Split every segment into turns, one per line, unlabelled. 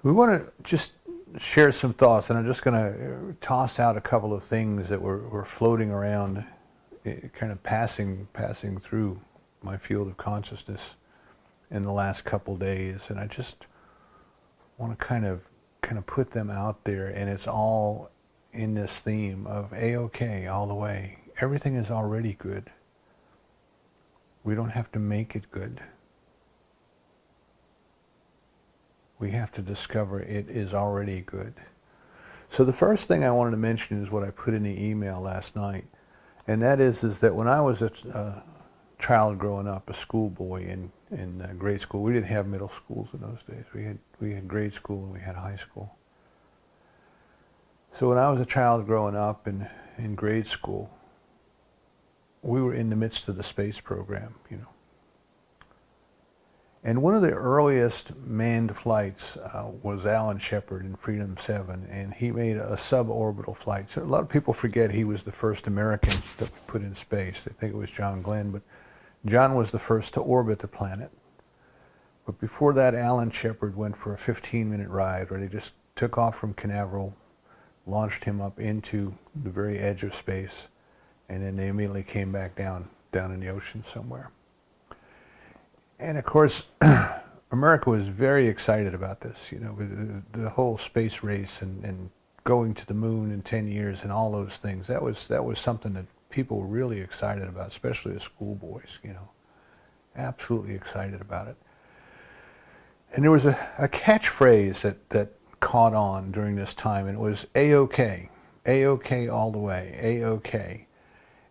We want to just share some thoughts, and I'm just going to toss out a couple of things that were floating around, kind of passing through my field of consciousness in the last couple days, and I just want to kind of put them out there, and it's all in this theme of A-OK all the way. Everything is already good. We don't have to make it good. We have to discover it is already good. So the first thing I wanted to mention is what I put in the email last night, and that is that when I was a child growing up, a schoolboy in grade school, we didn't have middle schools in those days. We had grade school and we had high school. So when I was a child growing up in grade school, we were in the midst of the space program, you know. And one of the earliest manned flights was Alan Shepard in Freedom 7, and he made a suborbital flight. So a lot of people forget he was the first American that we put in space. They think it was John Glenn, but John was the first to orbit the planet. But before that, Alan Shepard went for a 15-minute ride where they just took off from Canaveral, launched him up into the very edge of space, and then they immediately came back down in the ocean somewhere. And of course, America was very excited about this, you know, the whole space race and going to the moon in 10 years and all those things. That was something that people were really excited about, especially the schoolboys, you know, absolutely excited about it. And there was a catchphrase that caught on during this time, and it was A-OK, A-OK all the way, A-OK.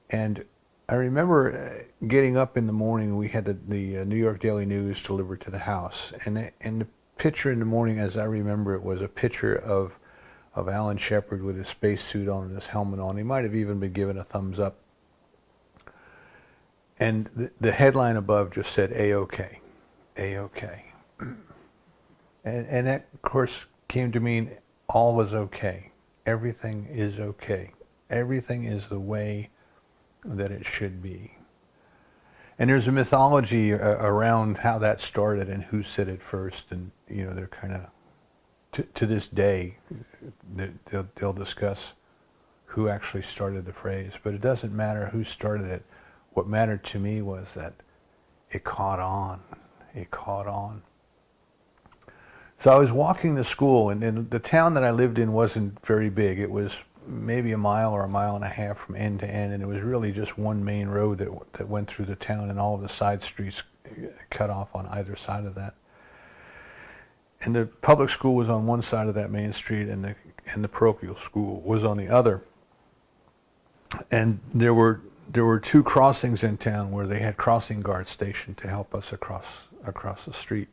And I remember getting up in the morning. We had the New York Daily News delivered to the house, and the picture in the morning, as I remember it, was a picture of Alan Shepard with his spacesuit on and his helmet on. He might have even been given a thumbs up. And the headline above just said A-OK, A-OK. And that, of course, came to mean all was okay. Everything is okay. Everything is the way that it should be. And there's a mythology around how that started and who said it first, and you know, they're kind of to this day they'll discuss who actually started the phrase, but it doesn't matter who started it. What mattered to me was that it caught on. It caught on. So I was walking to school, and the town that I lived in wasn't very big. It was maybe a mile or a mile and a half from end to end, and it was really just one main road that went through the town, and all of the side streets cut off on either side of that. And the public school was on one side of that main street, and the parochial school was on the other. And there were two crossings in town where they had crossing guards stationed to help us across the street.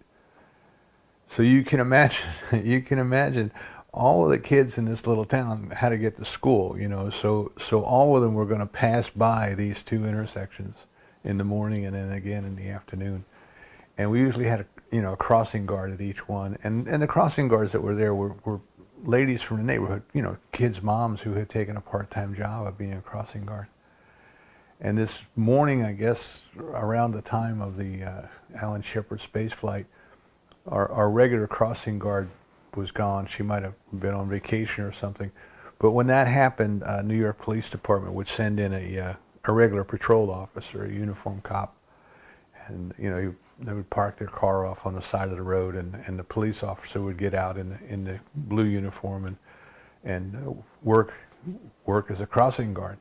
So you can imagine all of the kids in this little town had to get to school, you know, so all of them were going to pass by these two intersections in the morning and then again in the afternoon. And we usually had a crossing guard at each one, and the crossing guards that were there were ladies from the neighborhood, you know, kids' moms who had taken a part-time job of being a crossing guard. And this morning, I guess, around the time of the Alan Shepard space flight, our regular crossing guard was gone. She might have been on vacation or something. But when that happened, New York Police Department would send in a regular patrol officer, a uniformed cop, and you know, they would park their car off on the side of the road, and the police officer would get out in the blue uniform and work as a crossing guard.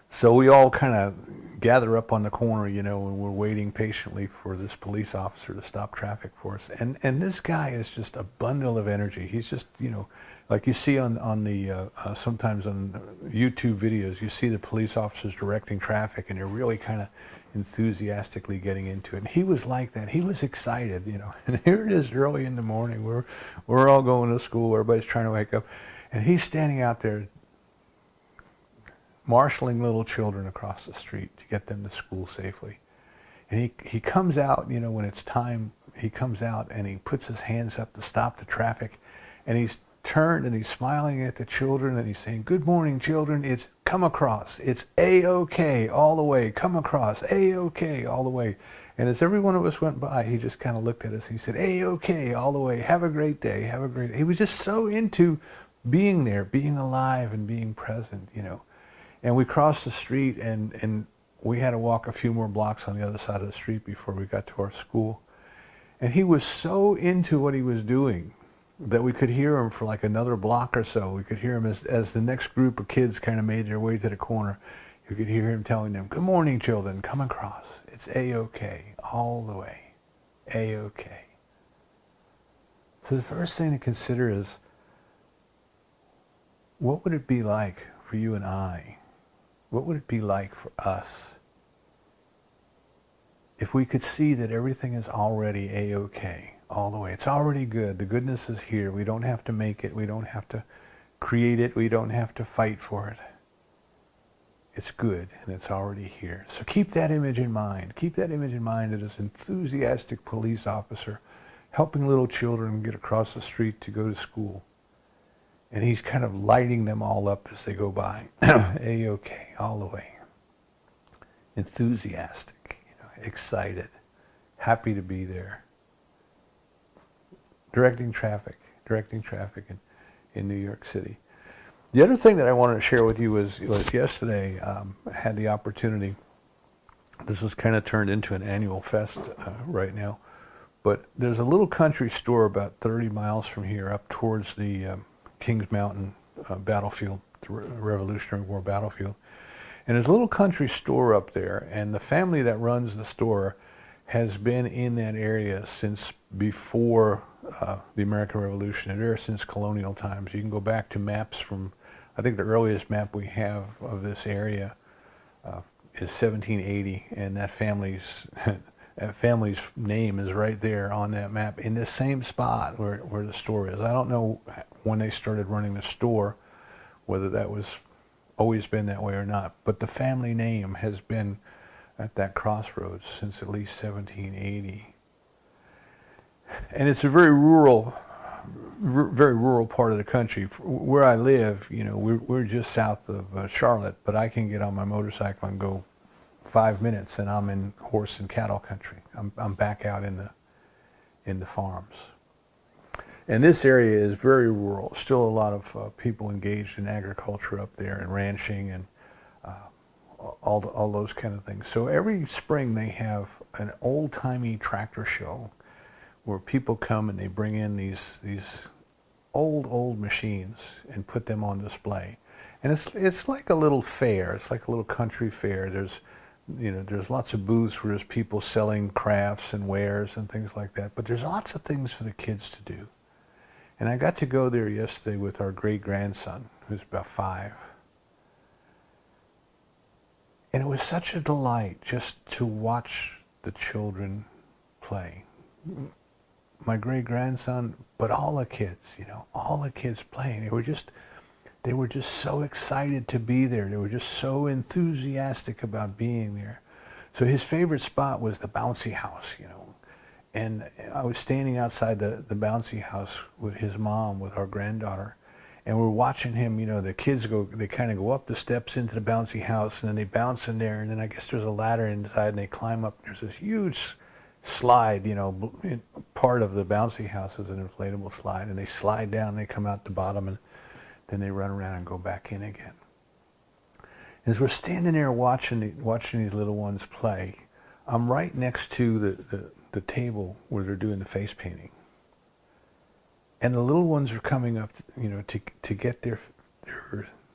So we all kind of gather up on the corner, you know, and we're waiting patiently for this police officer to stop traffic for us. And this guy is just a bundle of energy. He's just, you know, like you see on the sometimes on YouTube videos, you see the police officers directing traffic, and they're really kind of enthusiastically getting into it. And he was like that. He was excited, you know. And here it is early in the morning. We're all going to school. Everybody's trying to wake up, and he's standing out there marshaling little children across the street to get them to school safely. And he comes out, you know, when it's time, he comes out and he puts his hands up to stop the traffic, and he's turned and he's smiling at the children and he's saying, "Good morning, children. It's come across. It's A-OK all the way. Come across. A-OK all the way." And as every one of us went by, he just kind of looked at us. He said, A-OK, all the way. Have a great day. Have a great day. He was just so into being there, being alive and being present, you know. And we crossed the street, and we had to walk a few more blocks on the other side of the street before we got to our school. And he was so into what he was doing that we could hear him for like another block or so. We could hear him as the next group of kids kind of made their way to the corner. You could hear him telling them, "Good morning, children. Come across. It's A-OK, all the way. A-OK." So the first thing to consider is, what would it be like for you and I? What would it be like for us if we could see that everything is already A-OK, all the way? It's already good. The goodness is here. We don't have to make it. We don't have to create it. We don't have to fight for it. It's good, and it's already here. So keep that image in mind. Keep that image in mind of this enthusiastic police officer helping little children get across the street to go to school. And he's kind of lighting them all up as they go by. A-OK, all the way. Enthusiastic, you know, excited, happy to be there. Directing traffic in New York City. The other thing that I wanted to share with you was yesterday, I had the opportunity, this has kind of turned into an annual fest right now, but there's a little country store about 30 miles from here up towards the Kings Mountain battlefield, the Revolutionary War battlefield. And there's a little country store up there, and the family that runs the store has been in that area since before the American Revolution, and there since colonial times. You can go back to maps from, I think the earliest map we have of this area is 1780, and that family's name is right there on that map in this same spot where the store is. I don't know when they started running the store, whether that was always been that way or not, but the family name has been at that crossroads since at least 1780. And it's a very rural part of the country. Where I live, you know, we're just south of Charlotte, but I can get on my motorcycle and go 5 minutes, and I'm in horse and cattle country. I'm back out in the farms. And this area is very rural. Still a lot of people engaged in agriculture up there, and ranching, and all those kind of things. So every spring they have an old-timey tractor show where people come and they bring in these old machines and put them on display. And it's like a little fair. It's like a little country fair. There's lots of booths where there's people selling crafts and wares and things like that. But there's lots of things for the kids to do. And I got to go there yesterday with our great-grandson, who's about 5. And it was such a delight just to watch the children play. My great-grandson, but all the kids, you know, all the kids playing. They were just so excited to be there. They were just so enthusiastic about being there. So his favorite spot was the bouncy house, you know. And I was standing outside the bouncy house with his mom, with our granddaughter, and we're watching him, you know, the kids they kind of go up the steps into the bouncy house, and then they bounce in there, and then I guess there's a ladder inside, and they climb up. There's this huge slide, you know, part of the bouncy house is an inflatable slide, and they slide down, and they come out the bottom, and then they run around and go back in again. As we're standing there watching these little ones play, I'm right next to the table where they're doing the face painting. And the little ones are coming up, you know, to get their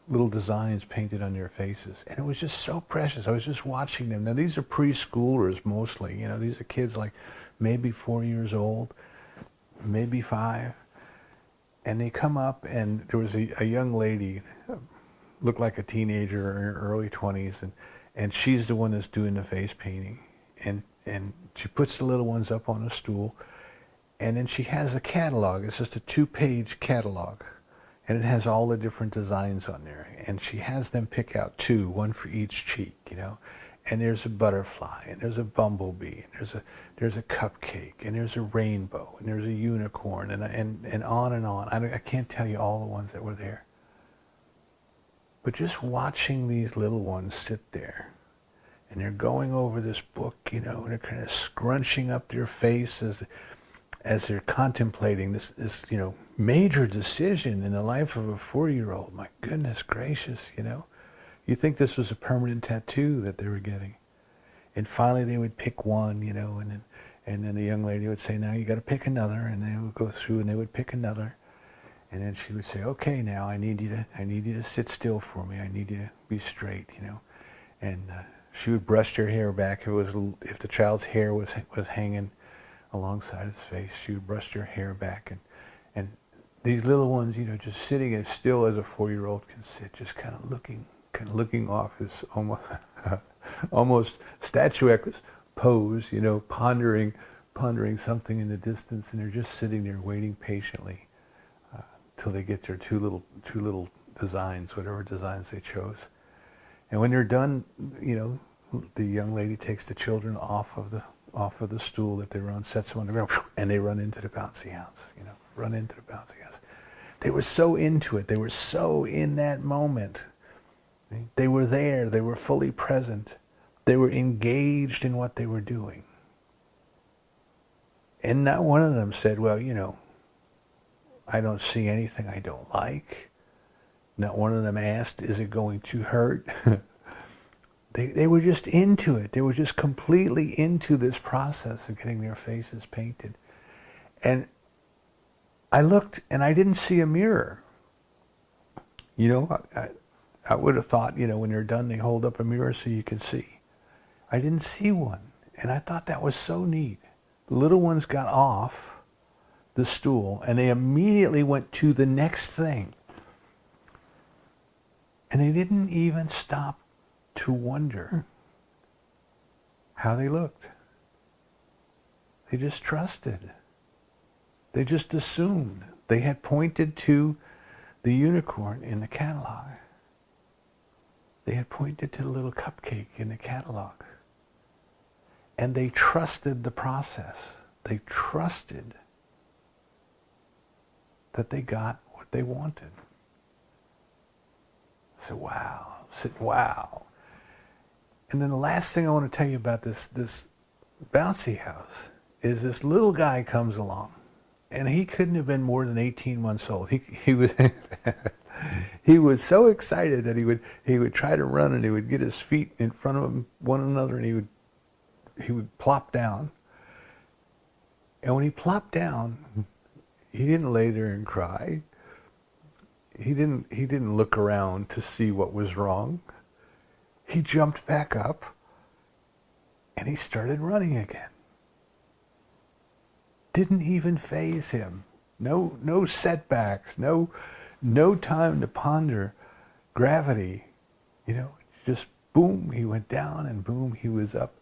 little designs painted on their faces. And it was just so precious. I was just watching them. Now, these are preschoolers mostly. You know, these are kids like maybe 4 years old, maybe 5. And they come up, and there was a young lady, looked like a teenager in her early 20s, and she's the one that's doing the face painting. And she puts the little ones up on a stool, and then she has a catalog. It's just a 2-page catalog, and it has all the different designs on there. And she has them pick out 2, one for each cheek, you know. And there's a butterfly, and there's a bumblebee, and there's a cupcake, and there's a rainbow, and there's a unicorn, and on and on. I can't tell you all the ones that were there. But just watching these little ones sit there and they're going over this book, you know, and they're kind of scrunching up their face as they're contemplating this, you know, major decision in the life of a 4-year-old. My goodness gracious, you know. You think this was a permanent tattoo that they were getting. And finally they would pick one, you know, and then the young lady would say, now you got to pick another, and they would go through and they would pick another. And then she would say, okay, now I need you to sit still for me. I need you to be straight, you know. And she would brush her hair back. If the child's hair was hanging alongside his face, she would brush her hair back. And these little ones, you know, just sitting as still as a 4-year-old can sit, just kind of looking off his almost statuesque pose, you know, pondering something in the distance, and they're just sitting there waiting patiently till they get their two little designs, whatever designs they chose. And when they're done, you know, the young lady takes the children off of the stool that they were on, sets them on the ground, and they run into the bouncy house, you know, run into the bouncy house. They were so into it. They were so in that moment. They were there. They were fully present. They were engaged in what they were doing. And not one of them said, well, you know, I don't see anything I don't like. Not one of them asked, is it going to hurt? They were just into it. They were just completely into this process of getting their faces painted. And I looked and I didn't see a mirror. You know, I would have thought, you know, when they're done, they hold up a mirror so you can see. I didn't see one. And I thought that was so neat. The little ones got off the stool and they immediately went to the next thing. And they didn't even stop to wonder how they looked. They just trusted. They just assumed. They had pointed to the unicorn in the catalog. They had pointed to the little cupcake in the catalog. And they trusted the process. They trusted that they got what they wanted. So wow, wow. And then the last thing I want to tell you about this bouncy house is this little guy comes along, and he couldn't have been more than 18 months old. He was he was so excited that he would try to run, and he would get his feet in front of one another, and he would plop down. And when he plopped down, he didn't lay there and cry. He didn't look around to see what was wrong. He jumped back up and he started running again. Didn't even faze him. No setbacks, no time to ponder gravity. You know, just boom, he went down, and boom, he was up.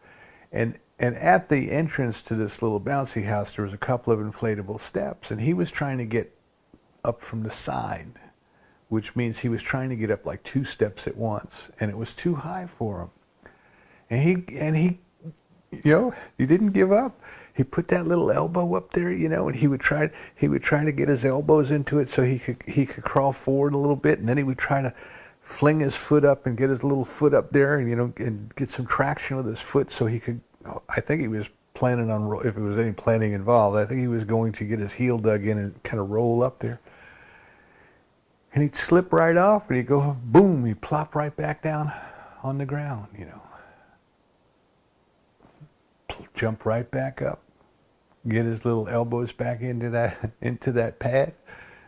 And at the entrance to this little bouncy house, there was a couple of inflatable steps, and he was trying to get up from the side, which means he was trying to get up like 2 steps at once, and it was too high for him. And he, you know, he didn't give up. He put that little elbow up there, you know, and he would try to get his elbows into it so he could crawl forward a little bit, and then he would try to fling his foot up and get his little foot up there, and, you know, and get some traction with his foot so he could. I think he was planning on, if there was any planning involved, I think he was going to get his heel dug in and kind of roll up there. And he'd slip right off, and he'd go, boom, he'd plop right back down on the ground, you know. Jump right back up, get his little elbows back into that pad,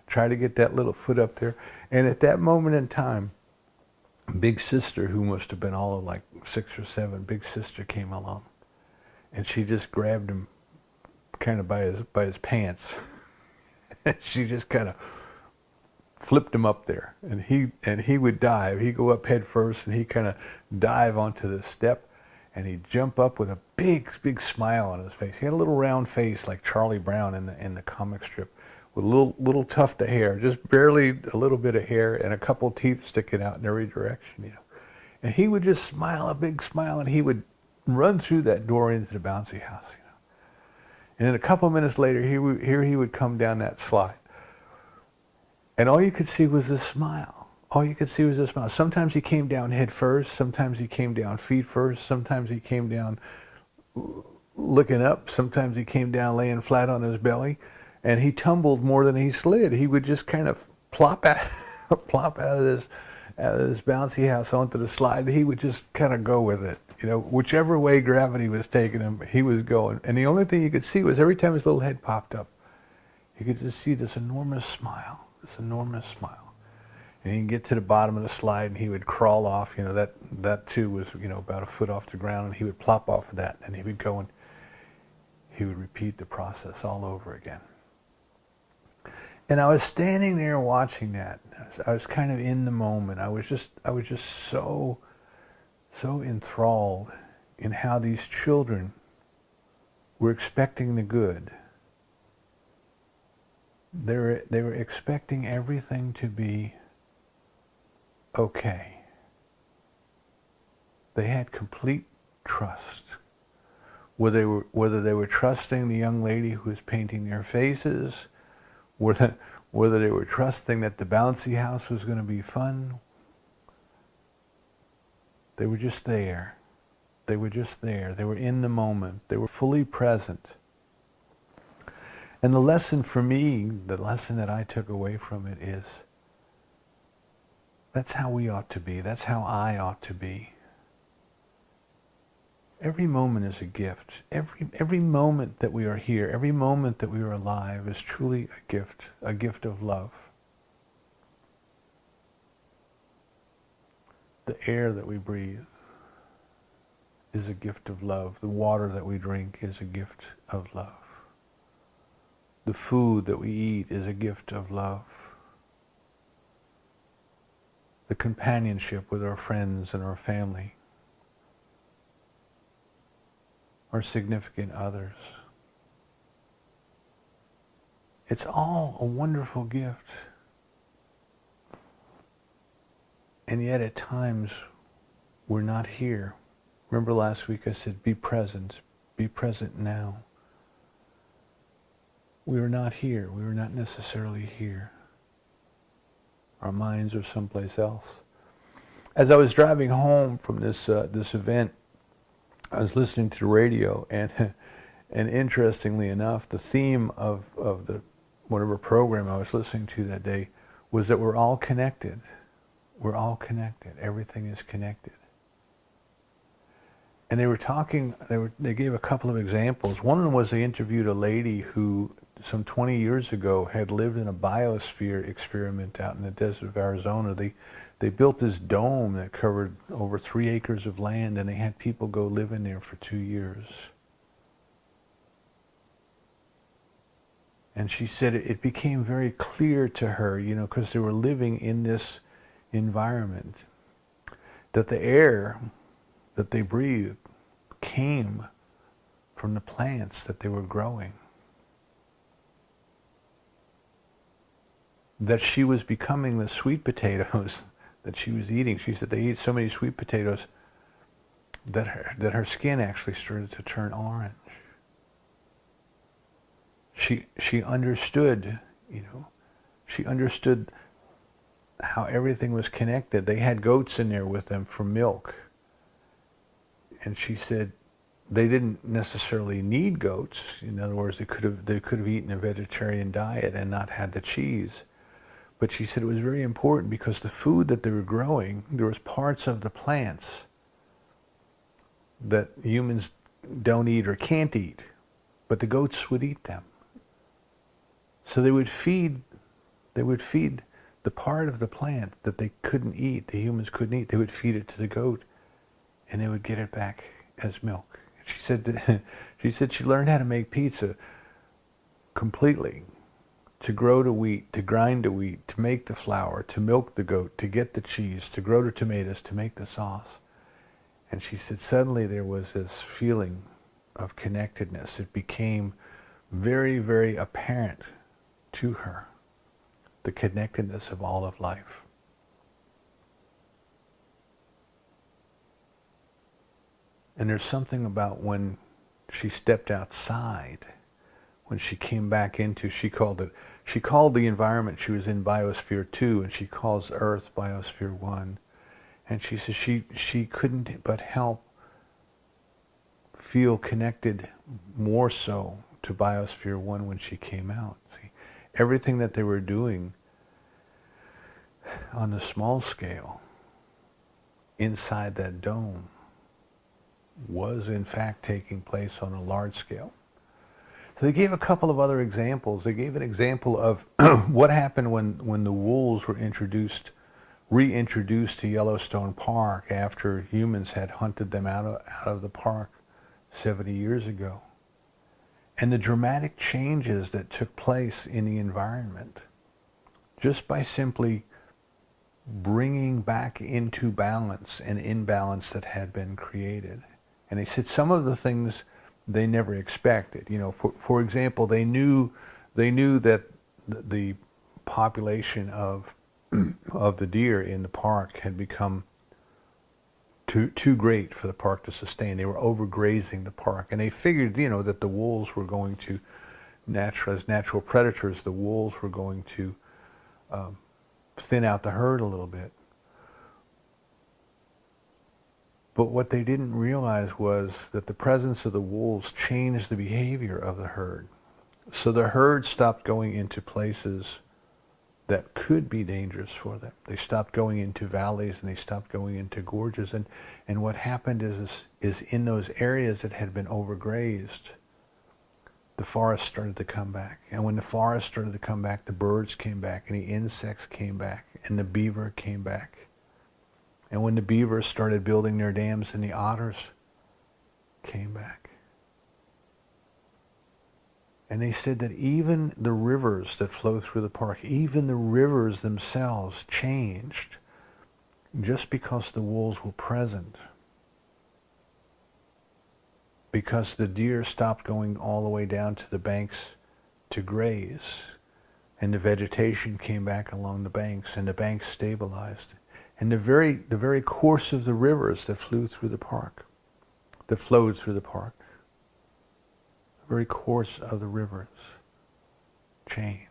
try to get that little foot up there. And at that moment in time, Big Sister, who must have been all of like 6 or 7, Big Sister came along, and she just grabbed him kind of by his pants. She just kind of flipped him up there, and he would dive. He'd go up head first, and he'd kind of dive onto the step, and he'd jump up with a big smile on his face. He had a little round face like Charlie Brown in the comic strip, with a little tuft of hair, just barely a little bit of hair, and a couple teeth sticking out in every direction, you know. And he would just smile a big smile, and he would run through that door into the bouncy house, you know. And then a couple minutes later, he would come down that slide. And all you could see was his smile. all you could see was his mouth. Sometimes he came down head first, sometimes he came down feet first, sometimes he came down looking up, sometimes he came down laying flat on his belly, and he tumbled more than he slid. He would just kind of plop out, plop out of this bouncy house onto the slide. He would just kind of go with it. You know, whichever way gravity was taking him, he was going. And the only thing you could see was every time his little head popped up, you could just see this enormous smile, this enormous smile. And he'd get to the bottom of the slide and he would crawl off. You know, that too was, you know, about a foot off the ground, and he would plop off of that, and he would go and he would repeat the process all over again. And I was standing there watching that. I was kind of in the moment. I was just so enthralled in how these children were expecting the good. They were expecting everything to be okay. They had complete trust. Whether they were trusting the young lady who was painting their faces, whether they were trusting that the bouncy house was going to be fun, they were just there. They were just there. They were in the moment. They were fully present. And the lesson for me, the lesson that I took away from it is, that's how we ought to be. That's how I ought to be. Every moment is a gift. Every moment that we are here, every moment that we are alive is truly a gift of love. The air that we breathe is a gift of love. The water that we drink is a gift of love. The food that we eat is a gift of love. The companionship with our friends and our family, our significant others. It's all a wonderful gift. And yet at times we're not here. Remember last week I said, be present now. We are not here. We are not necessarily here. Our minds are someplace else. As I was driving home from this event, I was listening to the radio, and interestingly enough, the theme of the whatever program I was listening to that day was that we're all connected. We're all connected. Everything is connected. And they were talking. They gave a couple of examples. One of them was they interviewed a lady who, some 20 years ago, had lived in a biosphere experiment out in the desert of Arizona. They built this dome that covered over 3 acres of land, and they had people go live in there for 2 years. And she said it became very clear to her, you know, because they were living in this environment, that the air that they breathed came from the plants that they were growing. That she was becoming the sweet potatoes that she was eating. She said they eat so many sweet potatoes that her skin actually started to turn orange. She understood, you know, she understood how everything was connected. They had goats in there with them for milk. And she said they didn't necessarily need goats. In other words, they could have eaten a vegetarian diet and not had the cheese. But she said it was very important because the food that they were growing, there was parts of the plants that humans don't eat or can't eat, but the goats would eat them. So they would feed the part of the plant that they couldn't eat, the humans couldn't eat. They would feed it to the goat, and they would get it back as milk. She said she learned how to make pizza completely. To grow the wheat, to grind the wheat, to make the flour, to milk the goat, to get the cheese, to grow the tomatoes, to make the sauce. And she said suddenly there was this feeling of connectedness. It became very, very apparent to her, the connectedness of all of life. And there's something about when she stepped outside, when she came back into, she called the environment she was in Biosphere 2, and she calls Earth Biosphere 1. And she says she couldn't but help feel connected more so to Biosphere 1 when she came out. See, everything that they were doing on the small scale inside that dome was in fact taking place on a large scale. So they gave a couple of other examples. They gave an example of what happened when the wolves were reintroduced to Yellowstone Park after humans had hunted them out of the park 70 years ago. And the dramatic changes that took place in the environment just by simply bringing back into balance an imbalance that had been created. And they said some of the things they never expected. You know, for example, they knew that the population of the deer in the park had become too great for the park to sustain. They were overgrazing the park, and they figured, you know, that the wolves were going to, as natural predators, the wolves were going to thin out the herd a little bit. But what they didn't realize was that the presence of the wolves changed the behavior of the herd. So the herd stopped going into places that could be dangerous for them. They stopped going into valleys and they stopped going into gorges. And what happened is in those areas that had been overgrazed, the forest started to come back. And when the forest started to come back, the birds came back and the insects came back and the beaver came back. And when the beavers started building their dams, and the otters came back. And they said that even the rivers that flow through the park, even the rivers themselves changed just because the wolves were present. Because the deer stopped going all the way down to the banks to graze, and the vegetation came back along the banks, and the banks stabilized. And the very course of the rivers that flowed through the park, the very course of the rivers changed.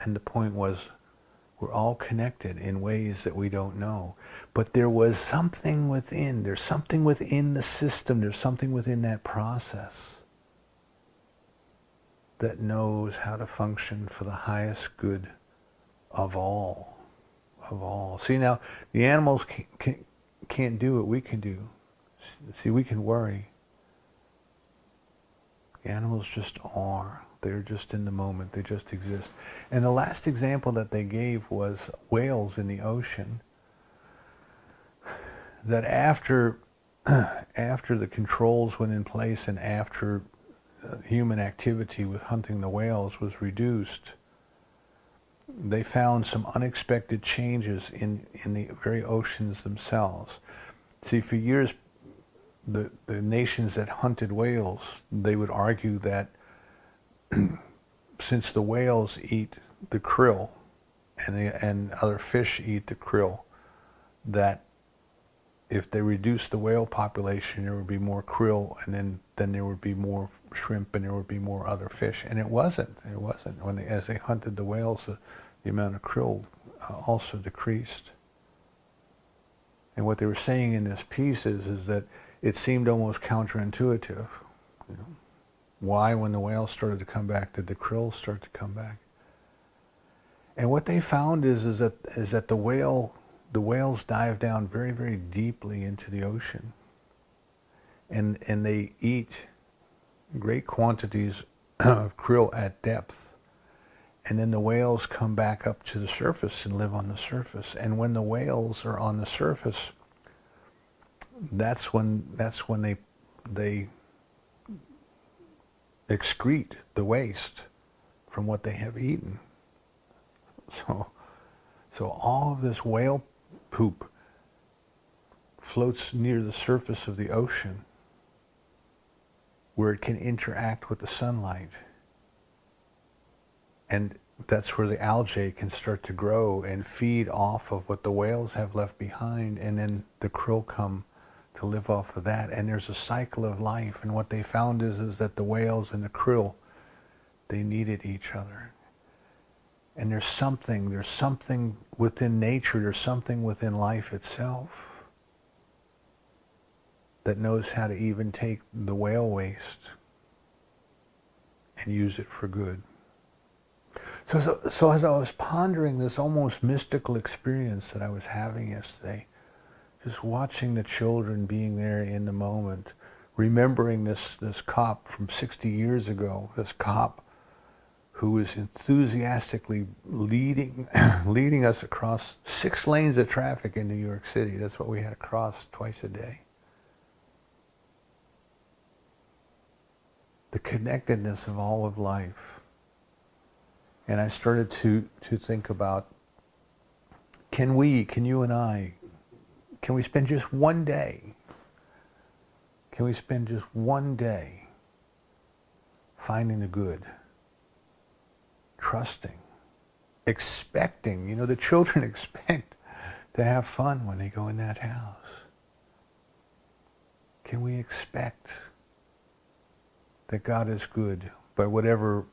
And the point was, we're all connected in ways that we don't know. But there was something within, there's something within the system, there's something within that process that knows how to function for the highest good of all. See, now, the animals can't do what we can do. See, we can worry. The animals just are. They're just in the moment. They just exist. And the last example that they gave was whales in the ocean. That after the controls went in place and after human activity with hunting the whales was reduced, they found some unexpected changes in the very oceans themselves. See, for years, the nations that hunted whales, they would argue that since the whales eat the krill and other fish eat the krill, that if they reduced the whale population, there would be more krill, and then there would be more shrimp, and there would be more other fish. And it wasn't. As they hunted the whales, the amount of krill also decreased. And what they were saying in this piece is that it seemed almost counterintuitive. You know, why, when the whales started to come back, did the krill start to come back? And what they found is that the whales dive down very, very deeply into the ocean, and they eat great quantities of krill at depth. And then the whales come back up to the surface and live on the surface. And when the whales are on the surface, that's when they excrete the waste from what they have eaten. So all of this whale poop floats near the surface of the ocean, where it can interact with the sunlight. And that's where the algae can start to grow and feed off of what the whales have left behind, and then the krill come to live off of that. And there's a cycle of life. And what they found is that the whales and the krill, they needed each other. And there's something within nature, there's something within life itself that knows how to even take the whale waste and use it for good. So as I was pondering this almost mystical experience that I was having yesterday, just watching the children being there in the moment, remembering this cop from 60 years ago, this cop who was enthusiastically leading us across 6 lanes of traffic in New York City. That's what we had to cross twice a day. The connectedness of all of life. And I started to think about, can you and I, can we spend just one day? Can we spend just one day finding the good, trusting, expecting? You know, the children expect to have fun when they go in that house. Can we expect that God is good by whatever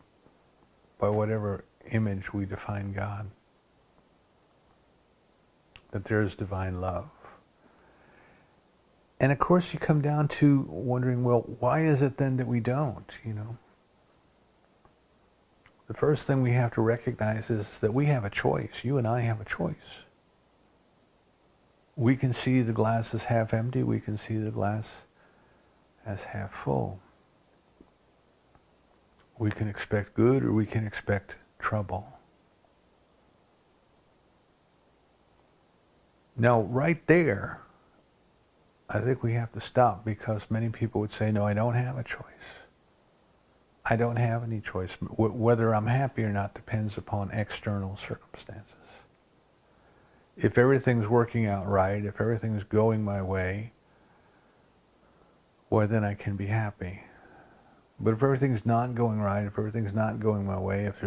image we define God? That there is divine love. And of course you come down to wondering, well, why is it then that we don't, you know? The first thing we have to recognize is that we have a choice. You and I have a choice. We can see the glass as half empty. We can see the glass as half full. We can expect good or we can expect trouble. Now, right there, I think we have to stop, because many people would say, no, I don't have a choice. I don't have any choice. Whether I'm happy or not depends upon external circumstances. If everything's working out right, if everything's going my way, well, then I can be happy. But if everything's not going right, if everything's not going my way, if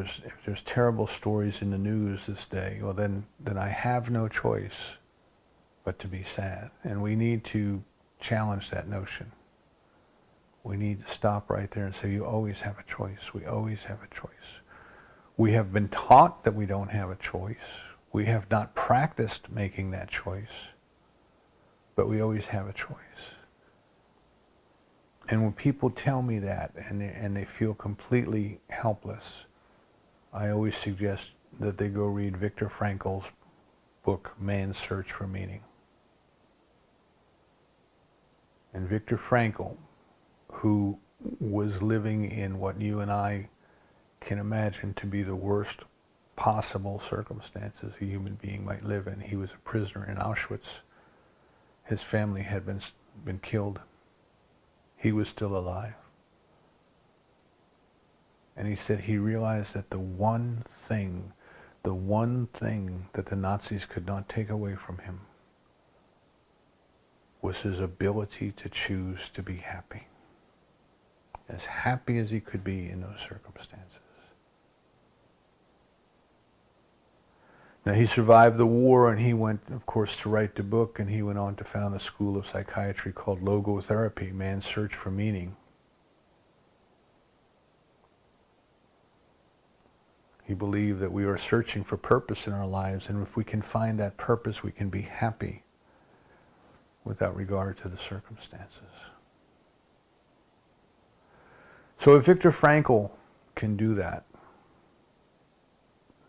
there's terrible stories in the news this day, well, then I have no choice but to be sad. And we need to challenge that notion. We need to stop right there and say, you always have a choice. We always have a choice. We have been taught that we don't have a choice. We have not practiced making that choice, but we always have a choice. And when people tell me that and they feel completely helpless, I always suggest that they go read Viktor Frankl's book, Man's Search for Meaning. And Viktor Frankl, who was living in what you and I can imagine to be the worst possible circumstances a human being might live in. He was a prisoner in Auschwitz. His family had been killed. He was still alive. And he said he realized that the one thing that the Nazis could not take away from him was his ability to choose to be happy. As happy as he could be in those circumstances. Now, he survived the war, and he went, of course, to write the book, and he went on to found a school of psychiatry called Logotherapy, Man's Search for Meaning. He believed that we are searching for purpose in our lives, and if we can find that purpose, we can be happy without regard to the circumstances. So if Viktor Frankl can do that,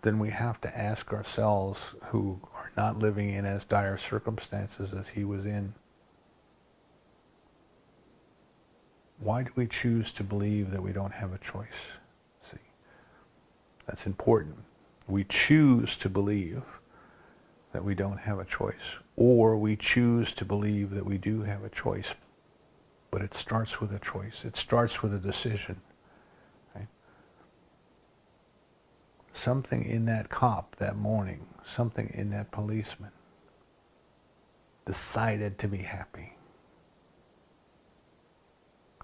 then we have to ask ourselves, who are not living in as dire circumstances as he was in, why do we choose to believe that we don't have a choice? See, that's important. We choose to believe that we don't have a choice, or we choose to believe that we do have a choice, but it starts with a choice. It starts with a decision. Something in that cop that morning, something in that policeman decided to be happy,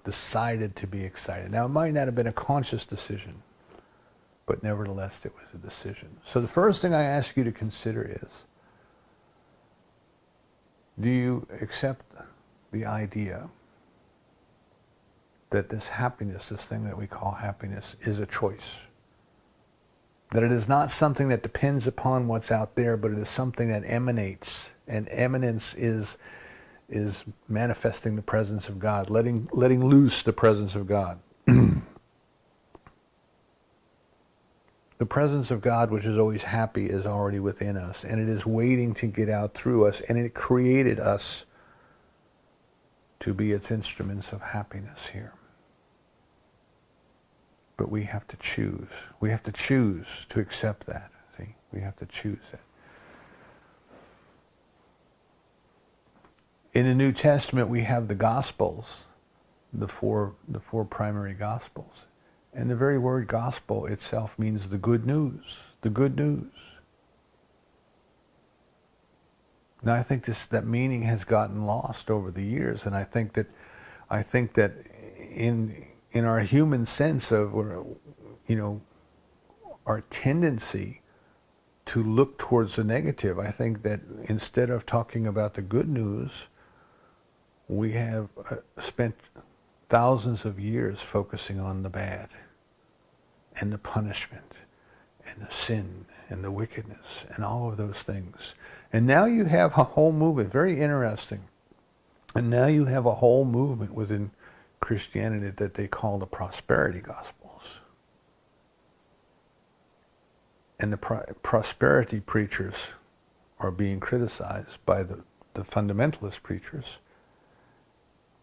decided to be excited. Now, it might not have been a conscious decision, but nevertheless, it was a decision. So the first thing I ask you to consider is, do you accept the idea that this happiness, this thing that we call happiness, is a choice. That it is not something that depends upon what's out there, but it is something that emanates. And eminence is manifesting the presence of God, letting loose the presence of God. The presence of God, which is always happy, is already within us, and it is waiting to get out through us, and it created us to be its instruments of happiness here. But we have to choose. We have to choose to accept that. See, we have to choose it. In the New Testament, we have the Gospels, the four primary Gospels. And the very word gospel itself means the good news, the good news. Now I think that meaning has gotten lost over the years, and I think that in our human sense of, our tendency to look towards the negative, I think that instead of talking about the good news, we have spent thousands of years focusing on the bad and the punishment and the sin and the wickedness and all of those things. And now you have a whole movement, very interesting, and now you have a whole movement within Christianity that they call the prosperity gospels. And the prosperity preachers are being criticized by the fundamentalist preachers,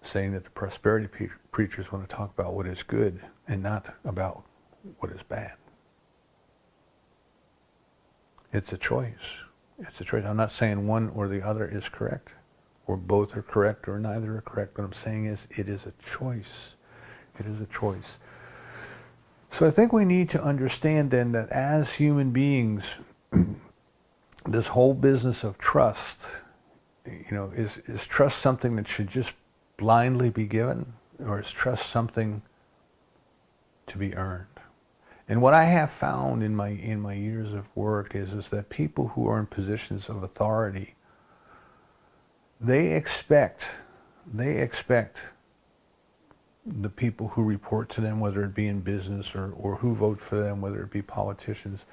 saying that the prosperity preachers want to talk about what is good and not about what is bad. It's a choice. It's a choice. I'm not saying one or the other is correct, or both are correct, or neither are correct. What I'm saying is it is a choice. It is a choice. So I think we need to understand then that as human beings, this whole business of trust, is trust something that should just blindly be given, or is trust something to be earned? And what I have found in my years of work is that people who are in positions of authority, they expect the people who report to them, whether it be in business or who vote for them, whether it be politicians,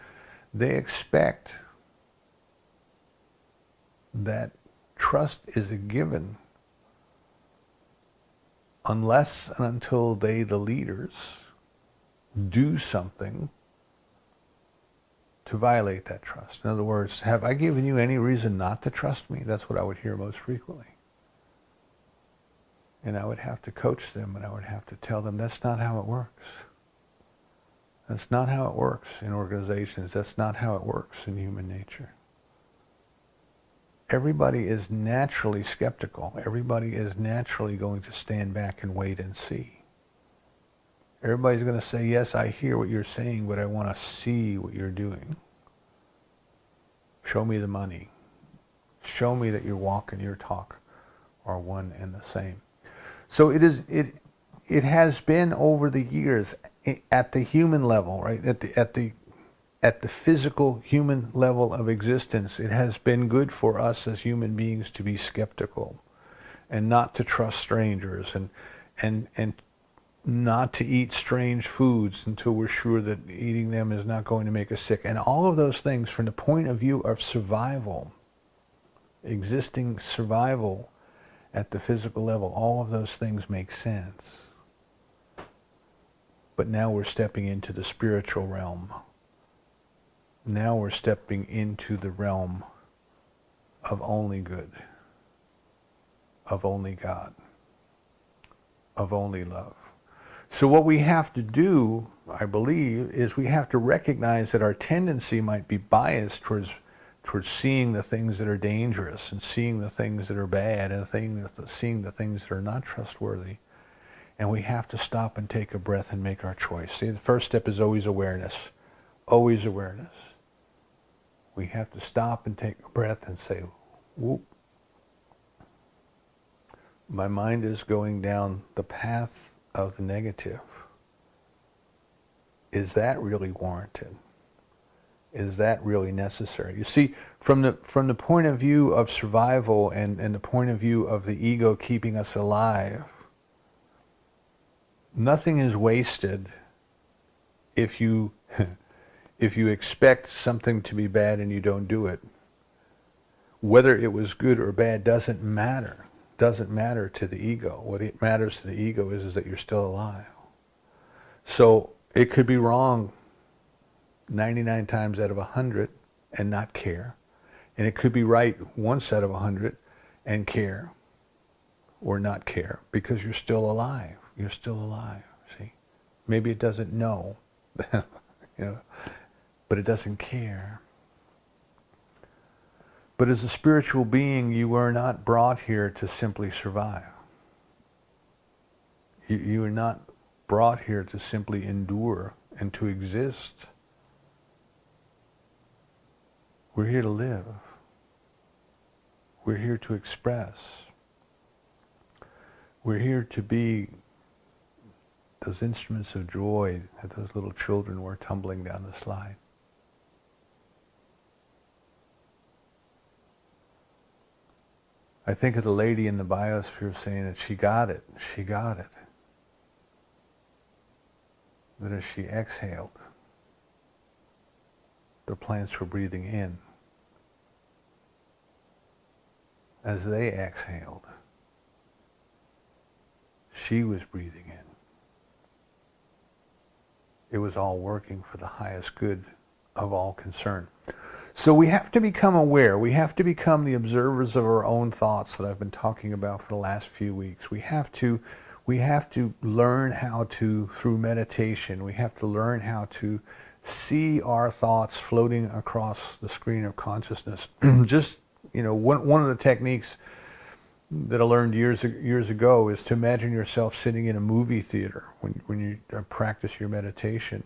they expect that trust is a given unless and until they, the leaders, do something to violate that trust. In other words, have I given you any reason not to trust me? That's what I would hear most frequently. And I would have to coach them, and I would have to tell them that's not how it works. That's not how it works in organizations. That's not how it works in human nature. Everybody is naturally skeptical. Everybody is naturally going to stand back and wait and see. Everybody's going to say, yes, I hear what you're saying, but I want to see what you're doing. Show me the money. Show me that your walk and your talk are one and the same. So it has been over the years at the human level, right? At the physical human level of existence, it has been good for us as human beings to be skeptical and not to trust strangers and not to eat strange foods until we're sure that eating them is not going to make us sick. And all of those things from the point of view of survival, existing survival at the physical level, all of those things make sense. But now we're stepping into the spiritual realm. Now we're stepping into the realm of only good, of only God, of only love. So what we have to do, I believe, is we have to recognize that our tendency might be biased towards seeing the things that are dangerous and seeing the things that are bad and seeing the things that are not trustworthy. And we have to stop and take a breath and make our choice. See, the first step is always awareness. Always awareness. We have to stop and take a breath and say, whoop. My mind is going down the path of the negative. Is that really warranted? Is that really necessary? You see, from the point of view of survival and the point of view of the ego keeping us alive, nothing is wasted if you if you expect something to be bad and you don't do it. Whether it was good or bad doesn't matter. Doesn't matter to the ego. What it matters to the ego is that you're still alive. So it could be wrong 99 times out of 100 and not care. And it could be right once out of 100 and care or not care because you're still alive. You're still alive, see? Maybe it doesn't know, you know, but it doesn't care. But as a spiritual being, you are not brought here to simply survive. You are not brought here to simply endure and to exist. We're here to live. We're here to express. We're here to be those instruments of joy that those little children were tumbling down the slide. I think of the lady in the biosphere saying that she got it, she got it. That as she exhaled, the plants were breathing in. As they exhaled, she was breathing in. It was all working for the highest good of all concerned. So we have to become aware. We have to become the observers of our own thoughts that I've been talking about for the last few weeks. We have to learn how to, through meditation, we have to learn how to see our thoughts floating across the screen of consciousness. Just, you know, one of the techniques that I learned years ago is to imagine yourself sitting in a movie theater when you practice your meditation,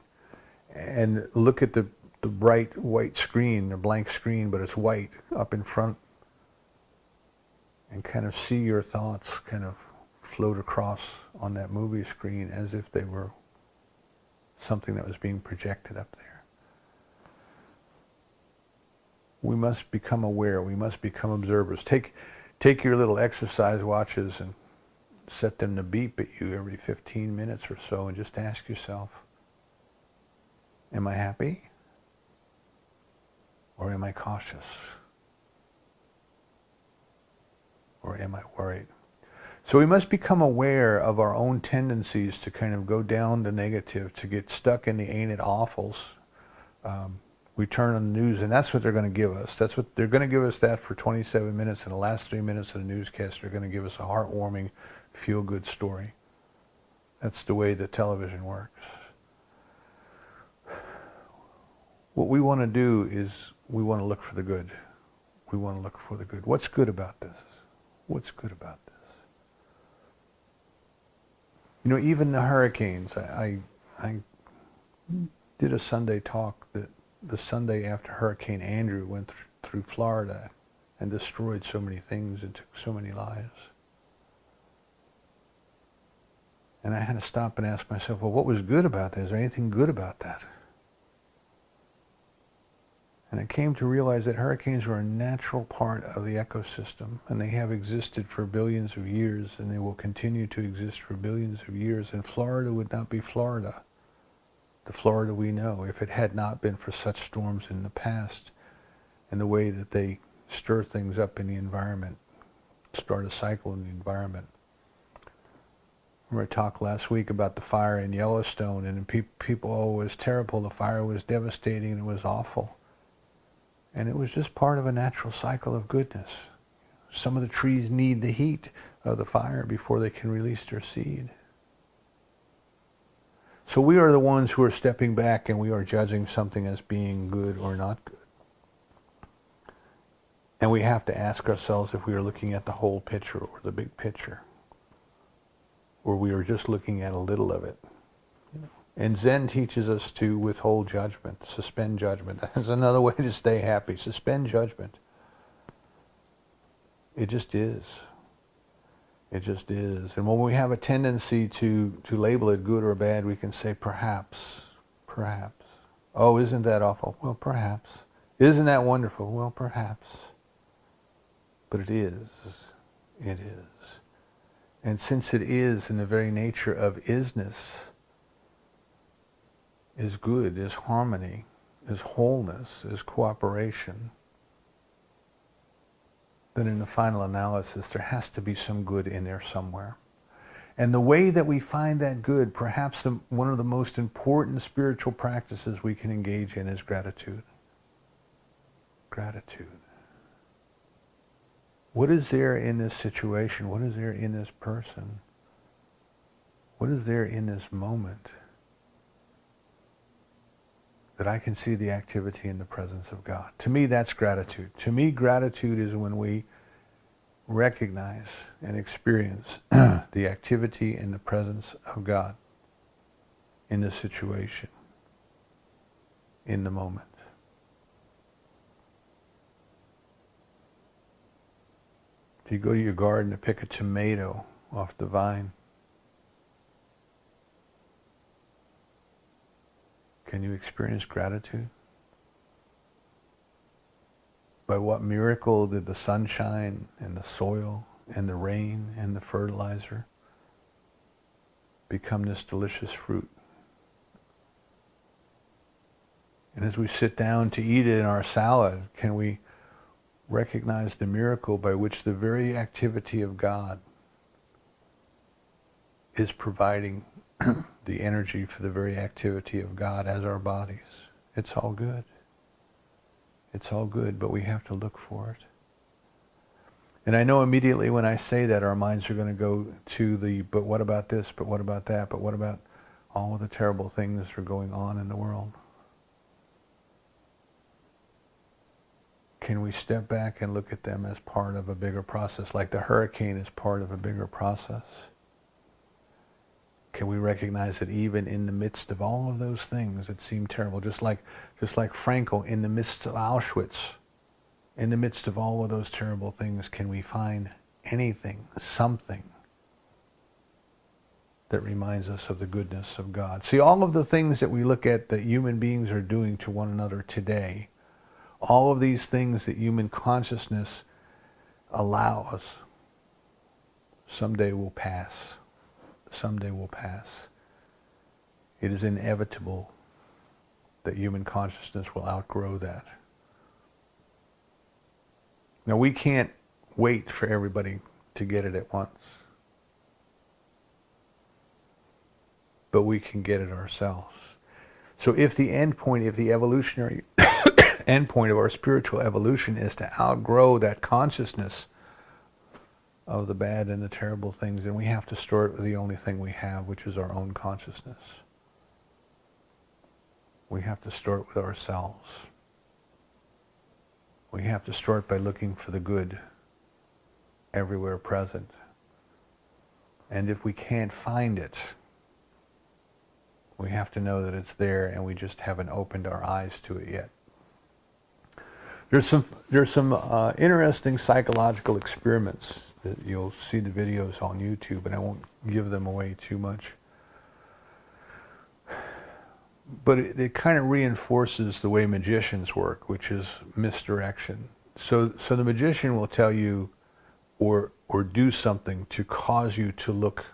and look at the bright white screen, a blank screen, but it's white up in front, and kind of see your thoughts kind of float across on that movie screen as if they were something that was being projected up there. We must become aware. We must become observers. Take your little exercise watches and set them to beep at you every 15 minutes or so and just ask yourself, am I happy? Or am I cautious? Or am I worried? So we must become aware of our own tendencies to kind of go down the negative, to get stuck in the ain't it awfuls. We turn on the news, and that's what they're going to give us. That's what they're going to give us, that for 27 minutes, and the last 3 minutes of the newscast are going to give us a heartwarming, feel-good story. That's the way the television works. What we want to do is we want to look for the good. We want to look for the good. What's good about this? What's good about this? You know, even the hurricanes. I did a Sunday talk that the Sunday after Hurricane Andrew went through Florida and destroyed so many things and took so many lives. And I had to stop and ask myself, well, what was good about that? Is there anything good about that? And I came to realize that hurricanes are a natural part of the ecosystem, and they have existed for billions of years, and they will continue to exist for billions of years. And Florida would not be Florida, the Florida we know, if it had not been for such storms in the past and the way that they stir things up in the environment, start a cycle in the environment. Remember I talked last week about the fire in Yellowstone, and people, oh, it was terrible, the fire was devastating, and it was awful. And it was just part of a natural cycle of goodness. Some of the trees need the heat of the fire before they can release their seed. So we are the ones who are stepping back and we are judging something as being good or not good. And we have to ask ourselves if we are looking at the whole picture or the big picture, or we are just looking at a little of it. And Zen teaches us to withhold judgment, suspend judgment. That's another way to stay happy. Suspend judgment. It just is. It just is. And when we have a tendency to label it good or bad, we can say perhaps, perhaps. Oh, isn't that awful? Well, perhaps. Isn't that wonderful? Well, perhaps. But it is. It is. And since it is, in the very nature of isness, is good, is harmony, is wholeness, is cooperation, then in the final analysis, there has to be some good in there somewhere. And the way that we find that good, perhaps one of the most important spiritual practices we can engage in is gratitude. Gratitude. What is there in this situation? What is there in this person? What is there in this moment that I can see the activity in the presence of God? To me, that's gratitude. To me, gratitude is when we recognize and experience the activity in the presence of God in the situation, in the moment. If you go to your garden to pick a tomato off the vine, can you experience gratitude? By what miracle did the sunshine and the soil and the rain and the fertilizer become this delicious fruit? And as we sit down to eat it in our salad, can we recognize the miracle by which the very activity of God is providing the energy for the very activity of God as our bodies? It's all good. It's all good, but we have to look for it. And I know immediately when I say that, our minds are going to go to the, but what about this, but what about that, but what about all of the terrible things that are going on in the world? Can we step back and look at them as part of a bigger process, like the hurricane is part of a bigger process? Can we recognize that even in the midst of all of those things that seem terrible, just like Franco in the midst of Auschwitz, in the midst of all of those terrible things, can we find anything, something that reminds us of the goodness of God? See, all of the things that we look at that human beings are doing to one another today, all of these things that human consciousness allows, someday will pass. Someday will pass. It is inevitable that human consciousness will outgrow that. Now, we can't wait for everybody to get it at once, but we can get it ourselves. So if the end point, if the evolutionary end point of our spiritual evolution is to outgrow that consciousness of the bad and the terrible things, then we have to start with the only thing we have, which is our own consciousness. We have to start with ourselves. We have to start by looking for the good everywhere present. And if we can't find it, we have to know that it's there and we just haven't opened our eyes to it yet. There's some interesting psychological experiments that you'll see the videos on YouTube, and I won't give them away too much. But it kind of reinforces the way magicians work, which is misdirection. So the magician will tell you or do something to cause you to look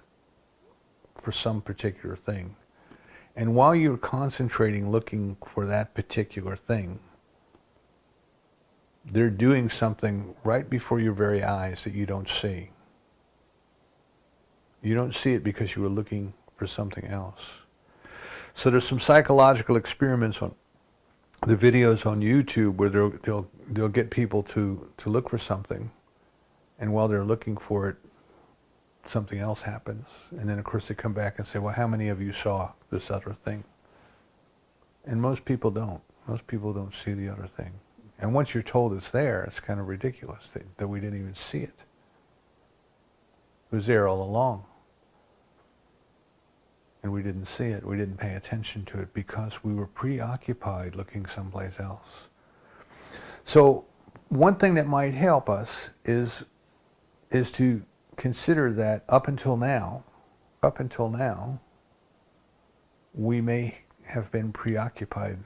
for some particular thing. And while you're concentrating looking for that particular thing, they're doing something right before your very eyes that you don't see. You don't see it because you were looking for something else. So there's some psychological experiments on the videos on YouTube where they'll get people to look for something, and while they're looking for it, something else happens. And then of course they come back and say, well, how many of you saw this other thing? And most people don't. Most people don't see the other thing. And once you're told it's there, it's kind of ridiculous that we didn't even see it. It was there all along. And we didn't see it. We didn't pay attention to it because we were preoccupied looking someplace else. So one thing that might help us is to consider that up until now, we may have been preoccupied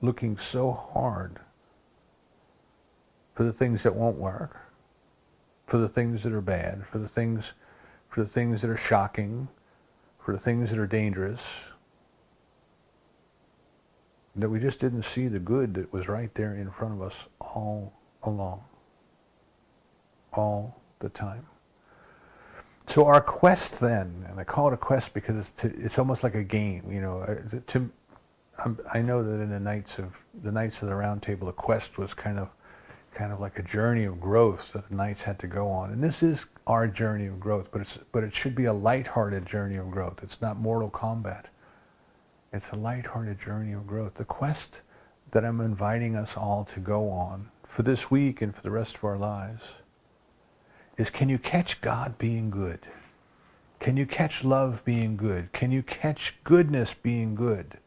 looking so hard for the things that won't work, for the things that are bad, for the things that are shocking, for the things that are dangerous, that we just didn't see the good that was right there in front of us all along, all the time. So our quest then, and I call it a quest because it's almost like a game, you know. I know that in the Knights of the Round Table, the quest was kind of like a journey of growth that the knights had to go on, and this is our journey of growth. But it should be a lighthearted journey of growth. It's not Mortal Kombat. It's a lighthearted journey of growth. The quest that I'm inviting us all to go on for this week and for the rest of our lives is, can you catch God being good? Can you catch love being good? Can you catch goodness being good?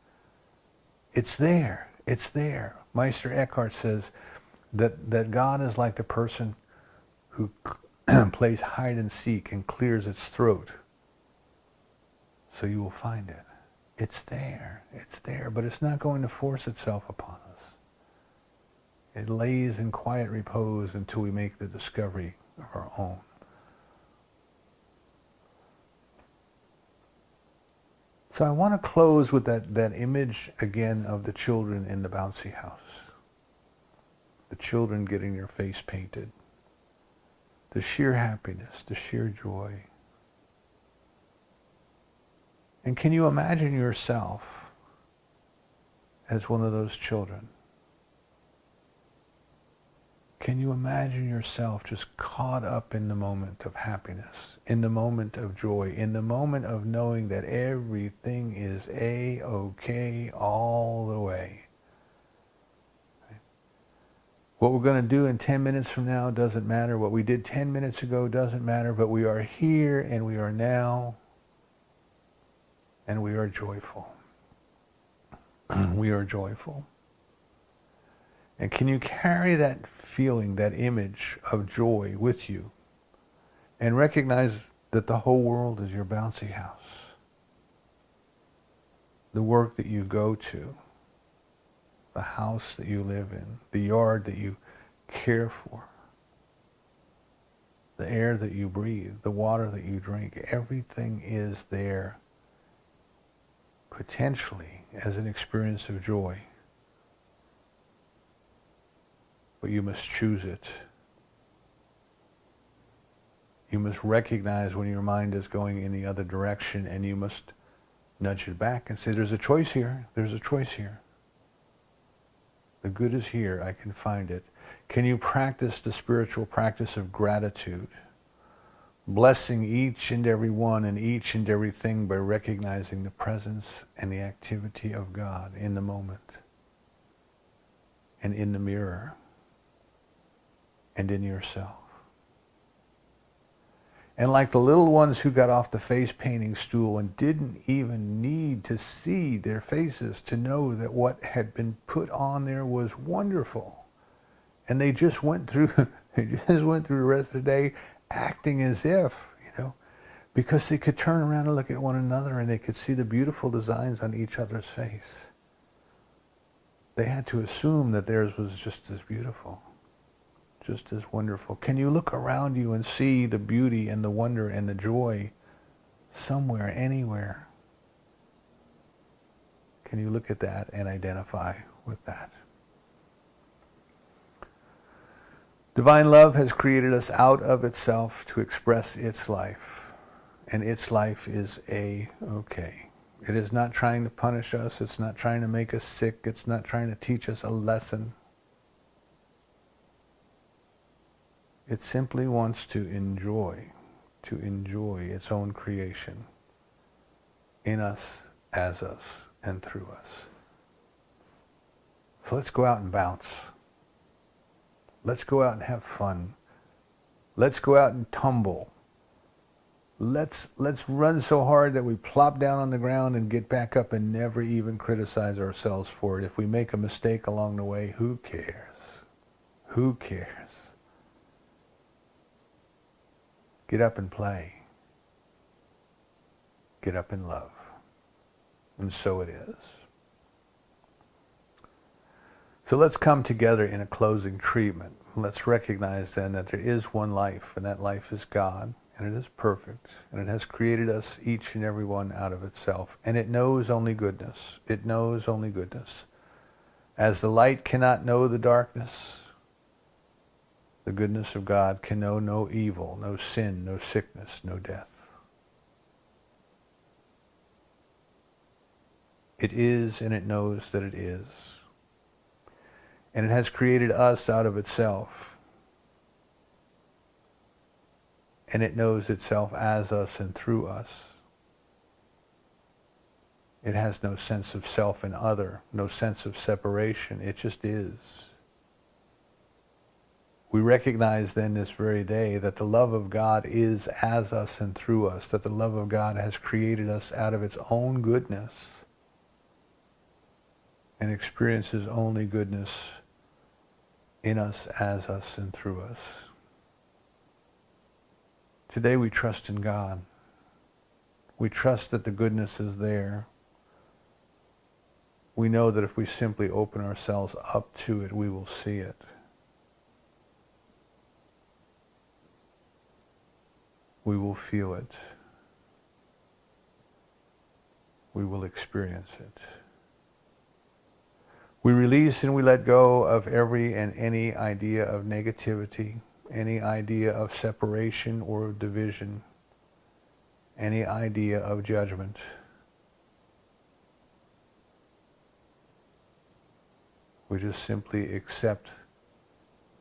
It's there. It's there. Meister Eckhart says that God is like the person who plays hide and seek and clears its throat. So you will find it. It's there, but it's not going to force itself upon us. It lays in quiet repose until we make the discovery of our own. So I want to close with that image again of the children in the bouncy house. The children getting their face painted. The sheer happiness, the sheer joy. And can you imagine yourself as one of those children? Can you imagine yourself just caught up in the moment of happiness, in the moment of joy, in the moment of knowing that everything is A-OK all the way? What we're going to do in 10 minutes from now doesn't matter. What we did 10 minutes ago doesn't matter, but we are here and we are now. And we are joyful. We are joyful. And can you carry that feeling, that image of joy with you, and recognize that the whole world is your bouncy house? The work that you go to, the house that you live in, the yard that you care for, the air that you breathe, the water that you drink, everything is there potentially as an experience of joy. But you must choose it. You must recognize when your mind is going in the other direction, and you must nudge it back and say, there's a choice here. There's a choice here. The good is here. I can find it. Can you practice the spiritual practice of gratitude? Blessing each and every one and each and everything by recognizing the presence and the activity of God in the moment and in the mirror and in yourself. And like the little ones who got off the face painting stool and didn't even need to see their faces to know that what had been put on there was wonderful. And they just went through the rest of the day acting as if, because they could turn around and look at one another and they could see the beautiful designs on each other's face. They had to assume that theirs was just as beautiful, just as wonderful. Can you look around you and see the beauty and the wonder and the joy somewhere, anywhere? Can you look at that and identify with that? Divine love has created us out of itself to express its life, and its life is A-OK. It is not trying to punish us. It's not trying to make us sick. It's not trying to teach us a lesson. It simply wants to enjoy its own creation in us, as us, and through us. So let's go out and bounce. Let's go out and have fun. Let's go out and tumble. Let's run so hard that we plop down on the ground and get back up and never even criticize ourselves for it. If we make a mistake along the way, who cares? Who cares? Get up and play. Get up and love. And so it is. So let's come together in a closing treatment. Let's recognize then that there is one life, and that life is God, and it is perfect, and it has created us, each and every one, out of itself. And it knows only goodness. It knows only goodness. As the light cannot know the darkness, the goodness of God can know no evil, no sin, no sickness, no death. It is, and it knows that it is. And it has created us out of itself. And it knows itself as us and through us. It has no sense of self and other, no sense of separation. It just is. We recognize then this very day that the love of God is as us and through us, that the love of God has created us out of its own goodness and experiences only goodness in us, as us, and through us. Today we trust in God. We trust that the goodness is there. We know that if we simply open ourselves up to it, we will see it. We will feel it. We will experience it. We release and we let go of every and any idea of negativity, any idea of separation or of division, any idea of judgment. We just simply accept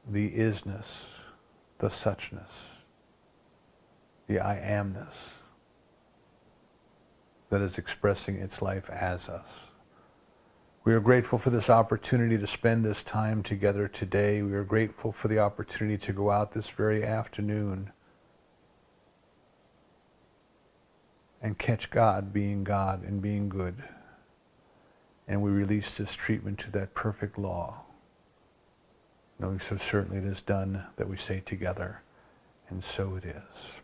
the isness, the suchness, the I amness that is expressing its life as us. We are grateful for this opportunity to spend this time together today. We are grateful for the opportunity to go out this very afternoon and catch God being God and being good. And we release this treatment to that perfect law, knowing so certainly it is done that we say together, and so it is.